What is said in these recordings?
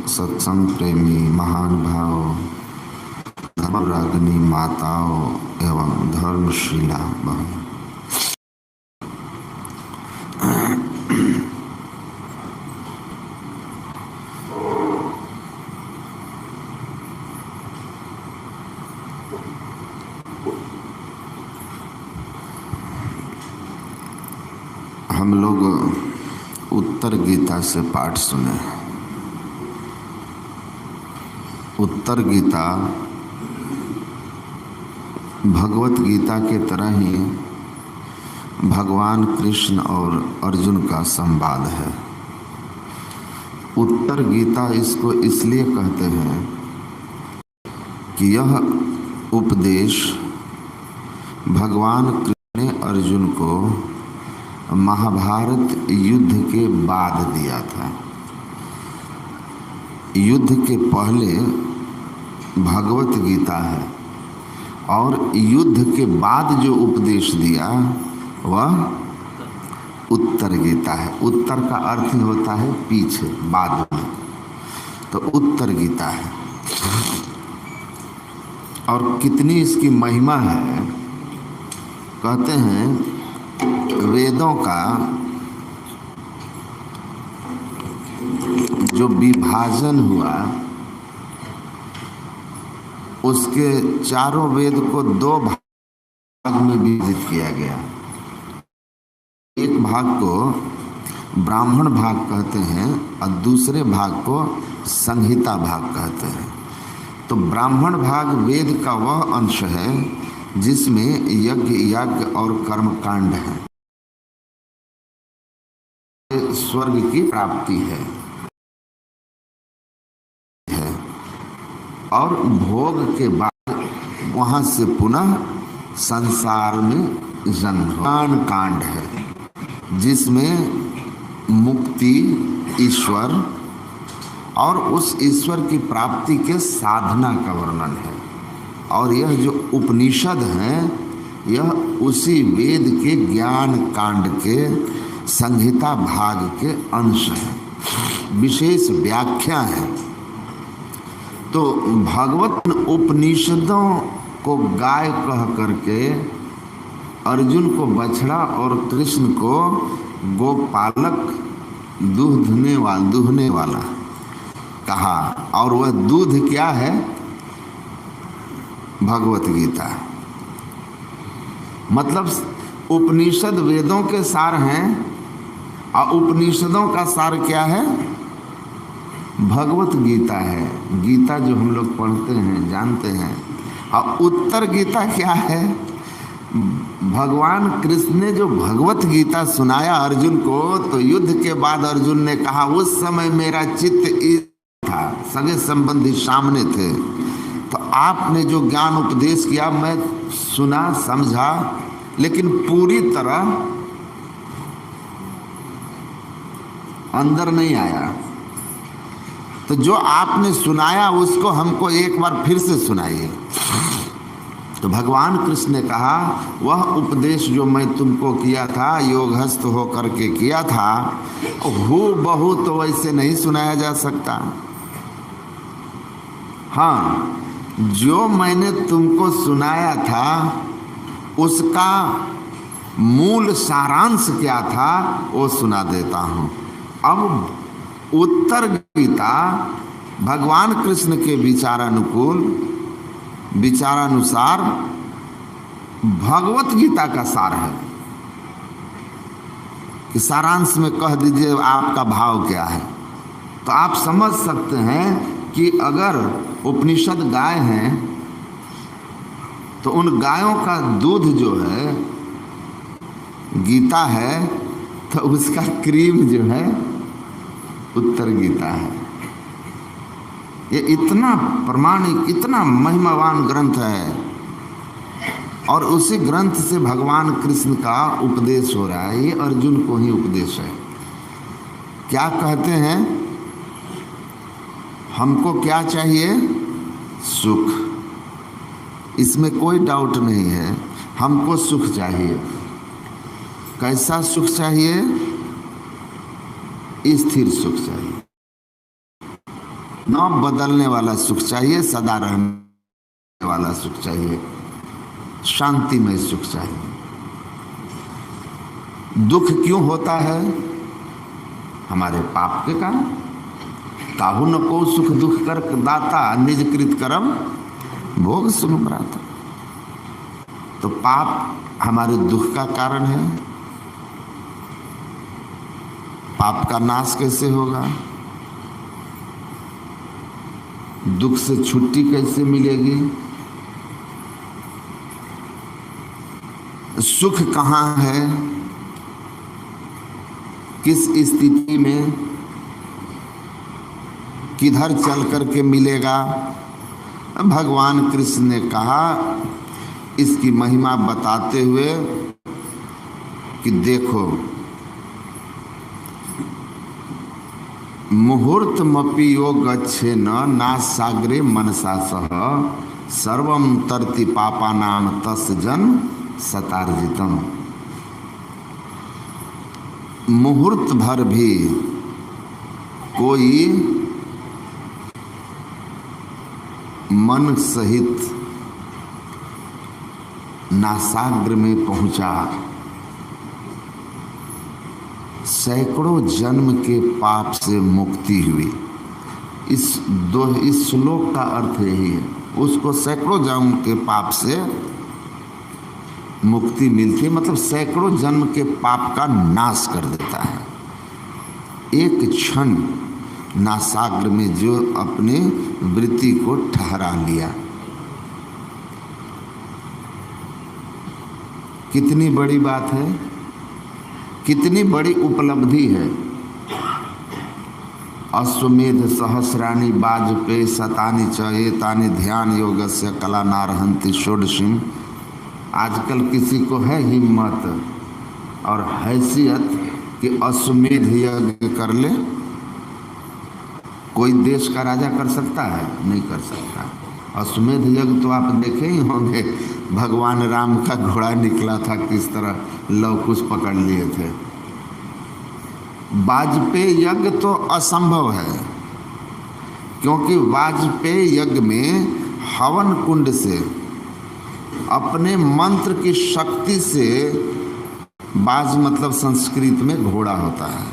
सत्संग प्रेमी महानुभाव, धर्मरागिनी माताओं एवं धर्मशिला बहन, हम लोग उत्तर गीता से पाठ सुने। उत्तर गीता भगवत गीता के तरह ही भगवान कृष्ण और अर्जुन का संवाद है। उत्तर गीता इसको इसलिए कहते हैं कि यह उपदेश भगवान कृष्ण ने अर्जुन को महाभारत युद्ध के बाद दिया था। युद्ध के पहले भगवत गीता है और युद्ध के बाद जो उपदेश दिया वह उत्तर गीता है। उत्तर का अर्थ होता है पीछे, बाद में, तो उत्तर गीता है। और कितनी इसकी महिमा है। कहते हैं वेदों का जो विभाजन हुआ उसके चारों वेद को दो भाग में विभाजित किया गया। एक भाग को ब्राह्मण भाग कहते हैं और दूसरे भाग को संहिता भाग कहते हैं। तो ब्राह्मण भाग वेद का वह अंश है जिसमें यज्ञ और कर्मकांड है, स्वर्ग की प्राप्ति है और भोग के बाद वहां से पुनः संसार में जन्म कांड है जिसमें मुक्ति, ईश्वर और उस ईश्वर की प्राप्ति के साधना का वर्णन है। और यह जो उपनिषद है यह उसी वेद के ज्ञान कांड के संहिता भाग के अंश है, विशेष व्याख्या है। तो भगवत उपनिषदों को गाय कह करके अर्जुन को बछड़ा और कृष्ण को गोपालक, दूहने वाला कहा। और वह दूध क्या है? भगवत गीता। मतलब उपनिषद वेदों के सार हैं और उपनिषदों का सार क्या है? भगवत गीता है। गीता जो हम लोग पढ़ते हैं, जानते हैं। और उत्तर गीता क्या है? भगवान कृष्ण ने जो भगवत गीता सुनाया अर्जुन को, तो युद्ध के बाद अर्जुन ने कहा उस समय मेरा चित्त था, सगे संबंधी सामने थे, तो आपने जो ज्ञान उपदेश किया मैं सुना, समझा, लेकिन पूरी तरह अंदर नहीं आया। तो जो आपने सुनाया उसको हमको एक बार फिर से सुनाइए। तो भगवान कृष्ण ने कहा वह उपदेश जो मैं तुमको किया था, योगस्थ होकर के किया था, हूबहू तो वैसे नहीं सुनाया जा सकता। हाँ, जो मैंने तुमको सुनाया था उसका मूल सारांश क्या था वो सुना देता हूँ। अब उत्तर गीता भगवान कृष्ण के विचारानुसार भगवत गीता का सार है। कि सारांश में कह दीजिए आपका भाव क्या है, तो आप समझ सकते हैं कि अगर उपनिषद गाय हैं तो उन गायों का दूध जो है गीता है, तो उसका क्रीम जो है उत्तर गीता है। ये इतना प्रमाणिक, इतना महिमावान ग्रंथ है और उसी ग्रंथ से भगवान कृष्ण का उपदेश हो रहा है। ये अर्जुन को ही उपदेश है। क्या कहते हैं? हमको क्या चाहिए? सुख। इसमें कोई डाउट नहीं है, हमको सुख चाहिए। कैसा सुख चाहिए? स्थिर सुख चाहिए। ना बदलने वाला सुख चाहिए, सदा रहने वाला सुख चाहिए, शांतिमय सुख चाहिए। दुख क्यों होता है? हमारे पाप के कारण। ताहु न को सुख दुख कर दाता, निज कृत कर्म भोग सुमराता। तो पाप हमारे दुख का कारण है। पाप का नाश कैसे होगा? दुख से छुट्टी कैसे मिलेगी? सुख कहाँ है, किस स्थिति में, किधर चल करके मिलेगा? भगवान कृष्ण ने कहा इसकी महिमा बताते हुए कि देखो, मुहूर्तमपि यो गच्छेन नासाग्रे मनसा सह सर्वं तरति पापानां तस् जन सतार्जितम। मुहूर्त भर भी कोई मन सहित नासाग्र में पहुंचा, सैकड़ों जन्म के पाप से मुक्ति हुई। इस श्लोक का अर्थ यही है, उसको सैकड़ों जन्म के पाप से मुक्ति मिलती है, मतलब सैकड़ों जन्म के पाप का नाश कर देता है। एक क्षण नासाग्र में जो अपने वृत्ति को ठहरा लिया, कितनी बड़ी बात है, कितनी बड़ी उपलब्धि है। अश्वमेध सहस्राणि वाजपेय शतानि च एतानि ध्यान योगस्य कला नारहन्ति षोडशीम। आजकल किसी को है हिम्मत और हैसियत कि अश्वमेध यज्ञ कर ले? कोई देश का राजा कर सकता है? नहीं कर सकता। अश्वमेध यज्ञ तो आप देखे ही होंगे, भगवान राम का घोड़ा निकला था, किस तरह लव कुश पकड़ लिए थे। वाजपेय यज्ञ तो असंभव है, क्योंकि वाजपेय यज्ञ में हवन कुंड से अपने मंत्र की शक्ति से, बाज मतलब संस्कृत में घोड़ा होता है,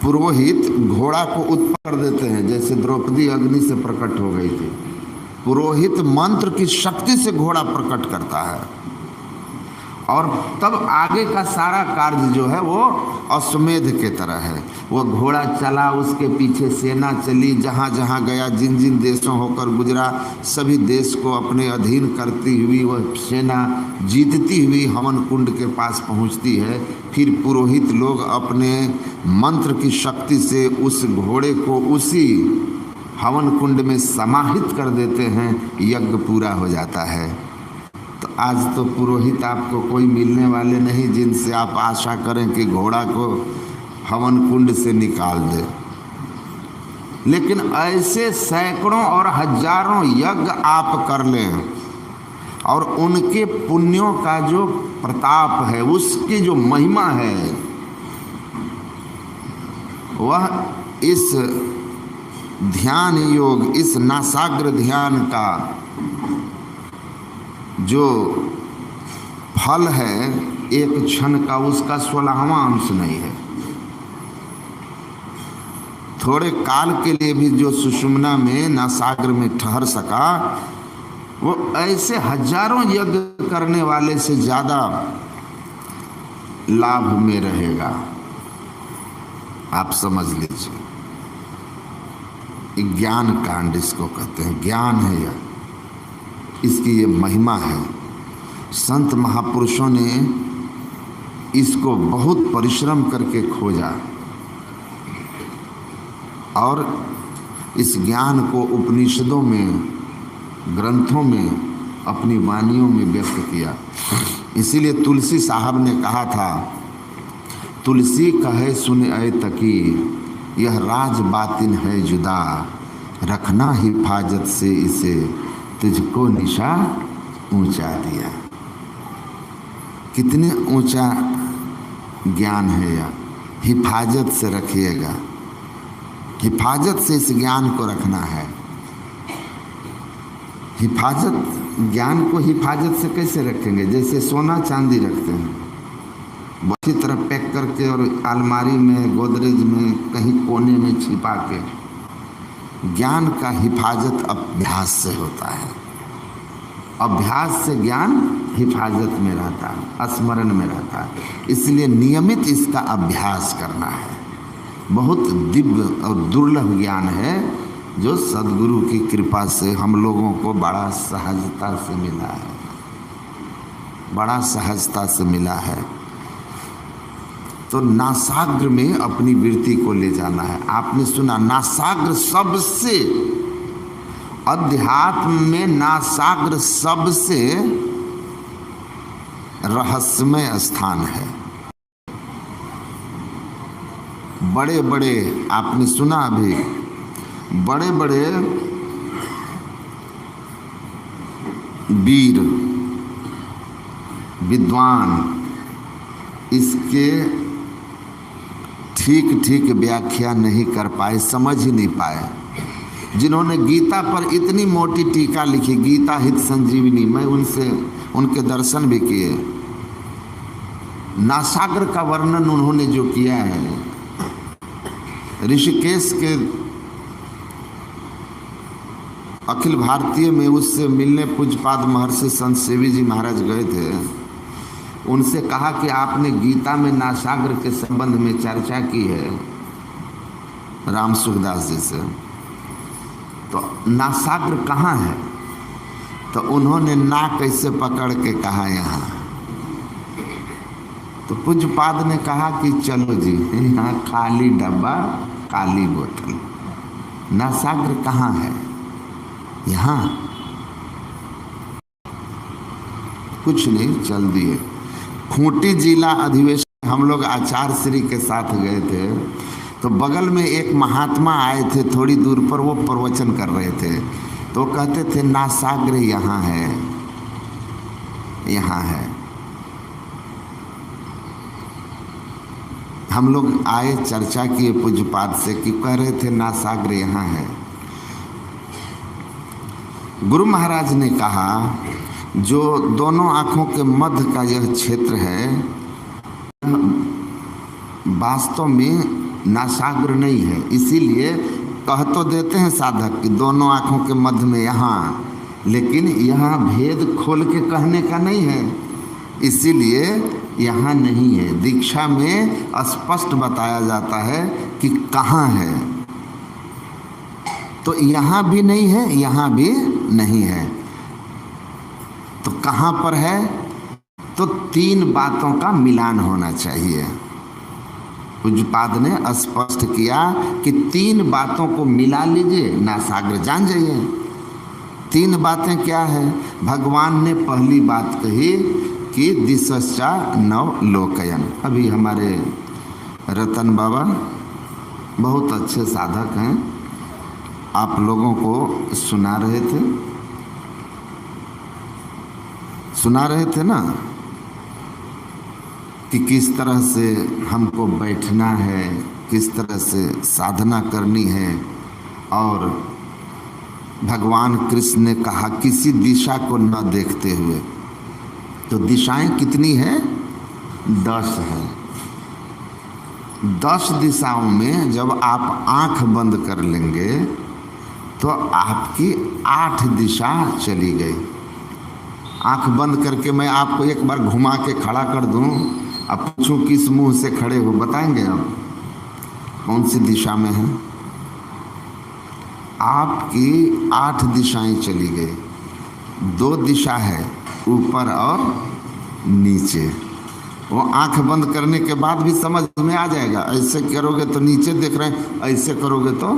पुरोहित घोड़ा को उत्पन्न कर देते हैं। जैसे द्रौपदी अग्नि से प्रकट हो गई थी, पुरोहित मंत्र की शक्ति से घोड़ा प्रकट करता है, और तब आगे का सारा कार्य जो है वो अश्वमेध के तरह है। वो घोड़ा चला, उसके पीछे सेना चली, जहाँ जहाँ गया, जिन जिन देशों होकर गुजरा, सभी देश को अपने अधीन करती हुई वह सेना जीतती हुई हवन कुंड के पास पहुँचती है। फिर पुरोहित लोग अपने मंत्र की शक्ति से उस घोड़े को उसी हवन कुंड में समाहित कर देते हैं, यज्ञ पूरा हो जाता है। तो आज तो पुरोहित आपको कोई मिलने वाले नहीं जिनसे आप आशा करें कि घोड़ा को हवन कुंड से निकाल दे। लेकिन ऐसे सैकड़ों और हजारों यज्ञ आप कर लें, और उनके पुण्यों का जो प्रताप है, उसकी जो महिमा है, वह इस ध्यान योग, इस नासाग्र ध्यान का जो फल है, एक क्षण का उसका 16वां अंश नहीं है। थोड़े काल के लिए भी जो सुषुम्ना में नासाग्र में ठहर सका, वो ऐसे हजारों यज्ञ करने वाले से ज्यादा लाभ में रहेगा। आप समझ लीजिए, ज्ञान कांड इसको कहते हैं, ज्ञान है यह, इसकी ये महिमा है। संत महापुरुषों ने इसको बहुत परिश्रम करके खोजा और इस ज्ञान को उपनिषदों में, ग्रंथों में, अपनी वाणियों में व्यक्त किया। इसीलिए तुलसी साहब ने कहा था, तुलसी कहे सुन ऐ तकी, यह राज बातिन है जुदा, रखना हिफाजत से इसे, तुझको निशा ऊंचा दिया। कितने ऊंचा ज्ञान है यह, हिफाजत से रखिएगा। हिफाजत से इस ज्ञान को रखना है। हिफाजत, ज्ञान को हिफाजत से कैसे रखेंगे? जैसे सोना चांदी रखते हैं, अच्छी तरह पैक करके और अलमारी में, गोदरेज में, कहीं कोने में छिपा के। ज्ञान का हिफाजत अभ्यास से होता है। अभ्यास से ज्ञान हिफाजत में रहता है, स्मरण में रहता है। इसलिए नियमित इसका अभ्यास करना है। बहुत दिव्य और दुर्लभ ज्ञान है जो सद्गुरु की कृपा से हम लोगों को बड़ा सहजता से मिला है, बड़ा सहजता से मिला है। तो नासाग्र में अपनी वृत्ति को ले जाना है। आपने सुना नासाग्र सबसे, अध्यात्म में नासाग्र सबसे रहस्यमय स्थान है। बड़े बड़े, आपने सुना अभी, बड़े बड़े वीर विद्वान इसके ठीक ठीक व्याख्या नहीं कर पाए, समझ ही नहीं पाए। जिन्होंने गीता पर इतनी मोटी टीका लिखी, गीता हित संजीवनी, मैं उनसे उनके दर्शन भी किए। नासाग्र का वर्णन उन्होंने जो किया है, ऋषिकेश के अखिल भारतीय में उससे मिलने पूज्यपाद महर्षि संत सेवी जी महाराज गए थे। उनसे कहा कि आपने गीता में नासाग्र के संबंध में चर्चा की है राम सुखदास जी से, तो नासाग्र कहाँ है? तो उन्होंने नाक कैसे पकड़ के कहा यहाँ। तो पूज्यपाद ने कहा कि चलो जी, यहाँ खाली डब्बा, काली बोतल, नासाग्र कहाँ है? यहाँ कुछ नहीं, चल दिए। खूंटी जिला अधिवेशन हम लोग आचार्य श्री के साथ गए थे, तो बगल में एक महात्मा आए थे, थोड़ी दूर पर वो प्रवचन कर रहे थे। तो कहते थे नासाग्र यहाँ है, यहाँ है। हम लोग आए, चर्चा किए पूज्यपाद से कि कह रहे थे नासाग्र यहाँ है। गुरु महाराज ने कहा जो दोनों आँखों के मध्य का यह क्षेत्र है, वास्तव में नासाग्र नहीं है। इसीलिए कह तो देते हैं साधक कि दोनों आँखों के मध्य में यहाँ, लेकिन यहाँ भेद खोल के कहने का नहीं है, इसीलिए यहाँ नहीं है। दीक्षा में स्पष्ट बताया जाता है कि कहाँ है। तो यहाँ भी नहीं है, यहाँ भी नहीं है, तो कहाँ पर है? तो तीन बातों का मिलान होना चाहिए। पूज्यपाद ने स्पष्ट किया कि तीन बातों को मिला लीजिए, नासाग्र जान जाइए। तीन बातें क्या है? भगवान ने पहली बात कही कि दिशश्चा नव लोकयन। अभी हमारे रतन बाबा बहुत अच्छे साधक हैं, आप लोगों को सुना रहे थे ना कि किस तरह से हमको बैठना है, किस तरह से साधना करनी है। और भगवान कृष्ण ने कहा किसी दिशा को न देखते हुए। तो दिशाएं कितनी है? 10 है। 10 दिशाओं में जब आप आंख बंद कर लेंगे तो आपकी 8 दिशा चली गई। आंख बंद करके मैं आपको एक बार घुमा के खड़ा कर दूं, अब पूछूं किस मुंह से खड़े हो, बताएंगे आप कौन सी दिशा में है? आपकी 8 दिशाएं चली गई। 2 दिशा है, ऊपर और नीचे। वो आंख बंद करने के बाद भी समझ में आ जाएगा। ऐसे करोगे तो नीचे देख रहे हैं, ऐसे करोगे तो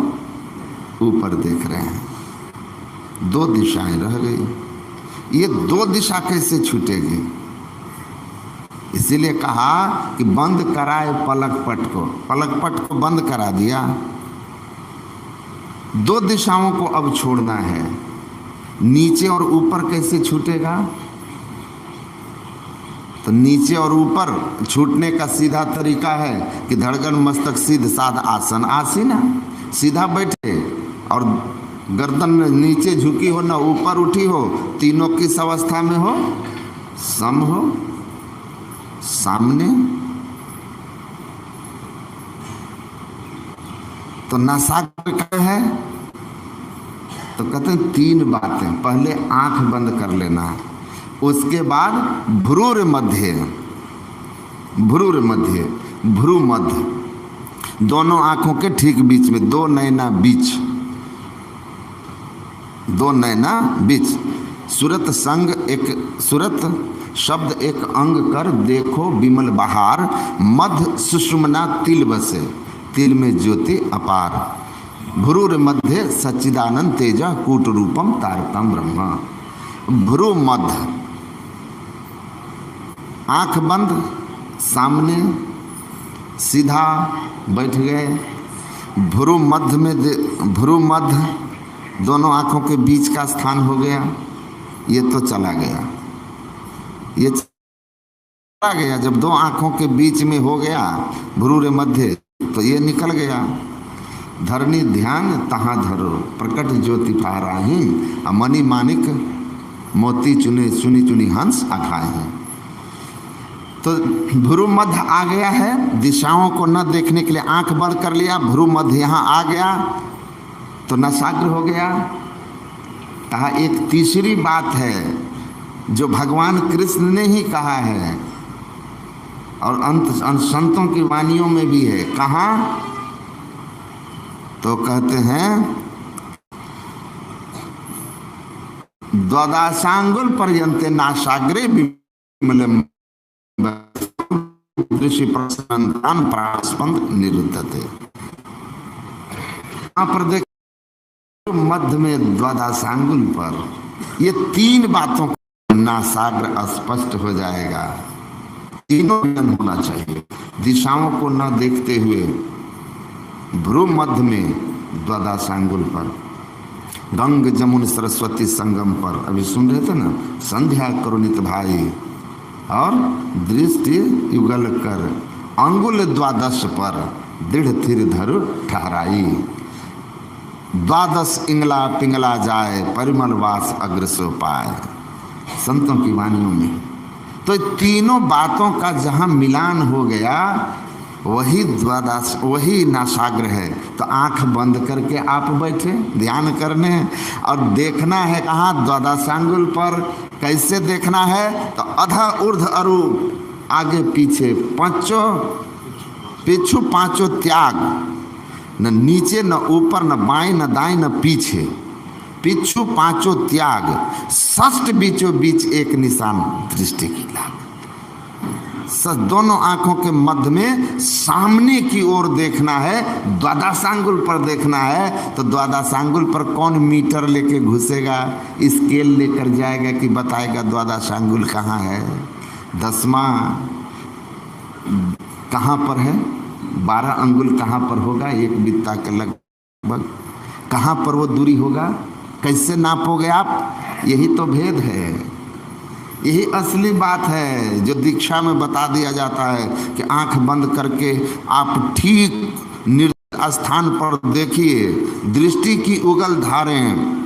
ऊपर देख रहे हैं। 2 दिशाएं रह गई। ये 2 दिशा कैसे छूटेगी? इसीलिए कहा कि बंद कराए पलक पट को बंद करा दिया। 2 दिशाओं को अब छोड़ना है। नीचे और ऊपर कैसे छूटेगा? तो नीचे और ऊपर छूटने का सीधा तरीका है कि धड़कन मस्तक सिद्ध साध आसन आसीना। सीधा बैठे और गर्दन नीचे झुकी हो ना ऊपर उठी हो, तीनों किस अवस्था में हो, सम हो। सामने तो नासाग्र क्या है, तो कहते हैं तीन बातें। पहले आंख बंद कर लेना, उसके बाद भ्रूर मध्य, भ्रूर मध्य, भ्रू मध्य, दोनों आंखों के ठीक बीच में, दो नैना बीच, दो नैना बीच। सूरत संग एक, सूरत शब्द एक अंग कर देखो विमल बहार, मध्य सुषुम्ना तिल बसे, तिल में ज्योति अपार। भ्रूर मध्य सच्चिदानंद तेजा कूट रूपम तारकम ब्रह्म। भ्रू मध्य, आंख बंद, सामने सीधा बैठ गए। भ्रू मध्य में, भ्रू मध्य दोनों आंखों के बीच का स्थान हो गया, ये तो चला गया, ये चला गया। जब दो आंखों के बीच में हो गया भ्रूर मध्य तो ये निकल गया। धरनी ध्यान तहाँ धरो, प्रकट ज्योति पाराही, मणि मानिक मोती चुने चुनी चुनी हंस आखाए हैं। तो भ्रू मध्य आ गया है, दिशाओं को न देखने के लिए आंख बंद कर लिया, भ्रू मध्य यहाँ आ गया तो नासाग्र हो गया। कहा एक तीसरी बात है जो भगवान कृष्ण ने ही कहा है और अंत संतों की वाणियों में भी है। कहाँ, तो कहते हैं द्वादशांगुल पर्यंते नासाग्रे विमलम दृश्य प्रसन्नान प्रास्पंद निरुद्धते। यहाँ पर देख मध्य में द्वादशांगुल पर ये तीन बातों का नासाग्र स्पष्ट हो जाएगा। तीनों ज्ञान होना चाहिए, दिशाओं को न देखते हुए भ्रू मध्य में द्वादशांगुल पर, गंग जमुन सरस्वती संगम पर, अभी सुन रहे थे ना, संध्या करुणित भाई, और दृष्टि युगल कर अंगुल द्वादश पर दृढ़ थिर धरु ठहराई। द्वादश इंगला पिंगला जाए परिमल वास अग्रसो पाए, संतों की वाणियों में। तो तीनों बातों का जहाँ मिलान हो गया वही द्वादश, वही नासाग्र है। तो आंख बंद करके आप बैठे ध्यान करने और देखना है कहाँ, द्वादशांगुल पर। कैसे देखना है, तो अधा ऊर्ध्व अरु, आगे पीछे पांचों, पीछू पांचों त्याग, न नीचे न ऊपर न बाएं न दाएं न पीछे, पीछू पांचों त्याग, षष्ठ बीचों बीच एक निशान दृष्टि की लाभ। दोनों आंखों के मध्य में सामने की ओर देखना है, द्वादशांगुल पर देखना है। तो द्वादशांगुल पर कौन मीटर लेके घुसेगा, स्केल लेकर जाएगा कि बताएगा द्वादशांगुल कहाँ है, दसवां कहाँ पर है, 12 अंगुल कहाँ पर होगा, एक बित्ता के लगभग कहाँ पर वो दूरी होगा, कैसे नापोगे आप। यही तो भेद है, यही असली बात है जो दीक्षा में बता दिया जाता है कि आंख बंद करके आप ठीक निर्दिष्ट स्थान पर देखिए, दृष्टि की उगल धारें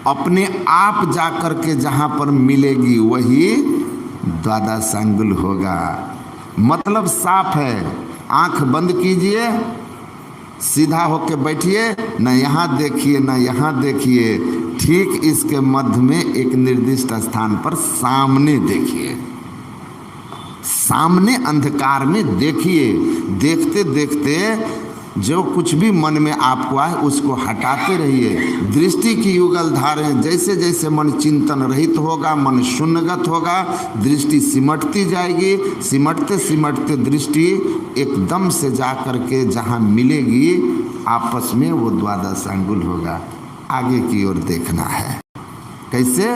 अपने आप जा कर के जहाँ पर मिलेगी वही द्वादशांगुल होगा। मतलब साफ है, आंख बंद कीजिए, सीधा होके बैठिए, न यहाँ देखिए न यहाँ देखिए, ठीक इसके मध्य में एक निर्दिष्ट स्थान पर सामने देखिए, सामने अंधकार में देखिए। देखते देखते जो कुछ भी मन में आपको आए उसको हटाते रहिए। दृष्टि की युगल धारें, जैसे जैसे मन चिंतन रहित होगा, मन शून्यगत होगा, दृष्टि सिमटती जाएगी। सिमटते सिमटते दृष्टि एकदम से जा कर के जहाँ मिलेगी आपस में वो द्वादशांगुल होगा। आगे की ओर देखना है, कैसे,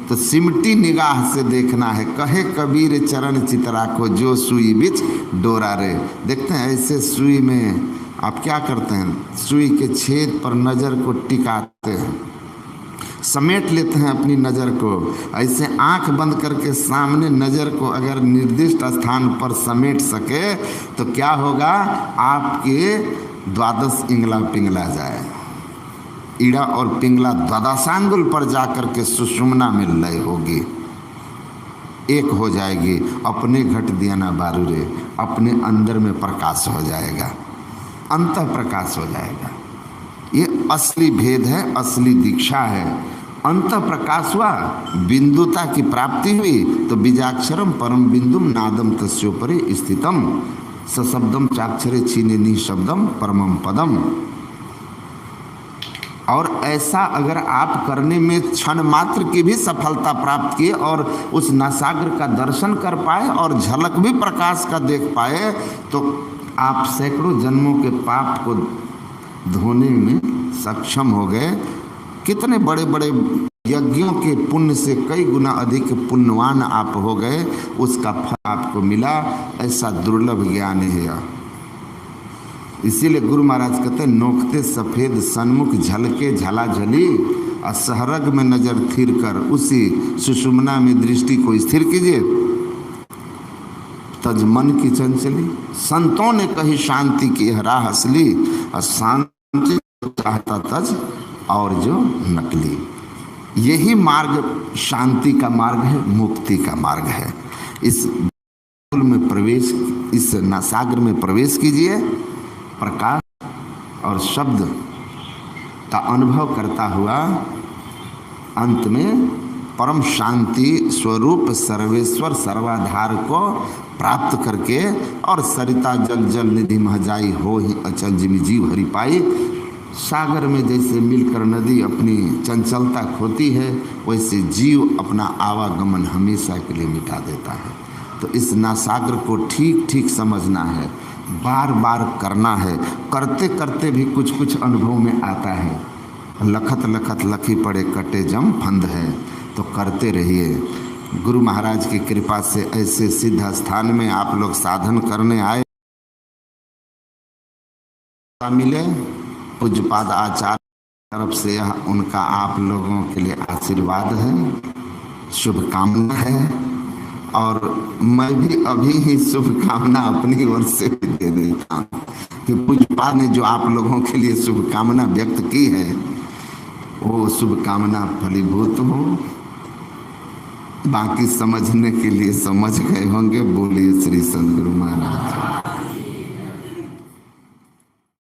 तो सिमटी निगाह से देखना है। कहे कबीर चरण चितराखो जो सुई बिच डोरा रे। देखते हैं ऐसे सुई में आप क्या करते हैं, सुई के छेद पर नज़र को टिकाते हैं, समेट लेते हैं अपनी नज़र को। ऐसे आंख बंद करके सामने नज़र को अगर निर्दिष्ट स्थान पर समेट सके तो क्या होगा, आपके द्वादश इंगला पिंगला जाए, ईड़ा और पिंगला द्वादशांगुल पर जाकर के सुषुम्ना में लय होगी, एक हो जाएगी। अपने घट दिया ना बारू रे, अपने अंदर में प्रकाश हो जाएगा, अंत प्रकाश हो जाएगा। ये असली भेद है, असली दीक्षा है। अंत प्रकाश हुआ, बिंदुता की प्राप्ति हुई, तो बीजाक्षरम परम बिंदुम नादम तस्योपरि स्थितम सशब्दम चाक्षरे छीने निशब्दम परमम पदम। और ऐसा अगर आप करने में क्षण मात्र की भी सफलता प्राप्त किए और उस नासाग्र का दर्शन कर पाए और झलक भी प्रकाश का देख पाए, तो आप सैकड़ों जन्मों के पाप को धोने में सक्षम हो गए। कितने बड़े बड़े यज्ञों के पुण्य से कई गुना अधिक पुण्यवान आप हो गए, उसका फल आपको मिला। ऐसा दुर्लभ ज्ञान है। इसीलिए गुरु महाराज कहते हैं, नोकते सफेद सन्मुख झलके झला झली, और सहरग में नजर थिर कर उसी सुषुम्ना में दृष्टि को स्थिर कीजिए, तज मन की चंचली। संतों ने कही शांति की राह असली, और शांति चाहता तज और जो नकली। यही मार्ग शांति का मार्ग है, मुक्ति का मार्ग है। इस में प्रवेश, इस नासागर में प्रवेश कीजिए, प्रकाश और शब्द का अनुभव करता हुआ अंत में परम शांति स्वरूप सर्वेश्वर सर्वाधार को प्राप्त करके, और सरिता जल जल निधि महजाई हो ही अचल जिमि जीव हरि पाई। सागर में जैसे मिलकर नदी अपनी चंचलता खोती है, वैसे जीव अपना आवागमन हमेशा के लिए मिटा देता है। तो इस नासागर को ठीक ठीक समझना है, बार बार करना है। करते करते भी कुछ कुछ अनुभव में आता है। लखत लखत लखी पड़े कटे जम फंद है, तो करते रहिए। गुरु महाराज की कृपा से ऐसे सिद्ध स्थान में आप लोग साधन करने आए, मिले। पूज्यपाद आचार्य तरफ से यह उनका आप लोगों के लिए आशीर्वाद है, शुभकामना है। और मैं भी अभी ही शुभकामना अपनी ओर से दे देता हूँ कि पूज्यपाद ने जो आप लोगों के लिए शुभकामना व्यक्त की है, वो शुभकामना फलीभूत हो। बाकी समझने के लिए समझ गए होंगे। बोलिए श्री सद्गुरु महाराज।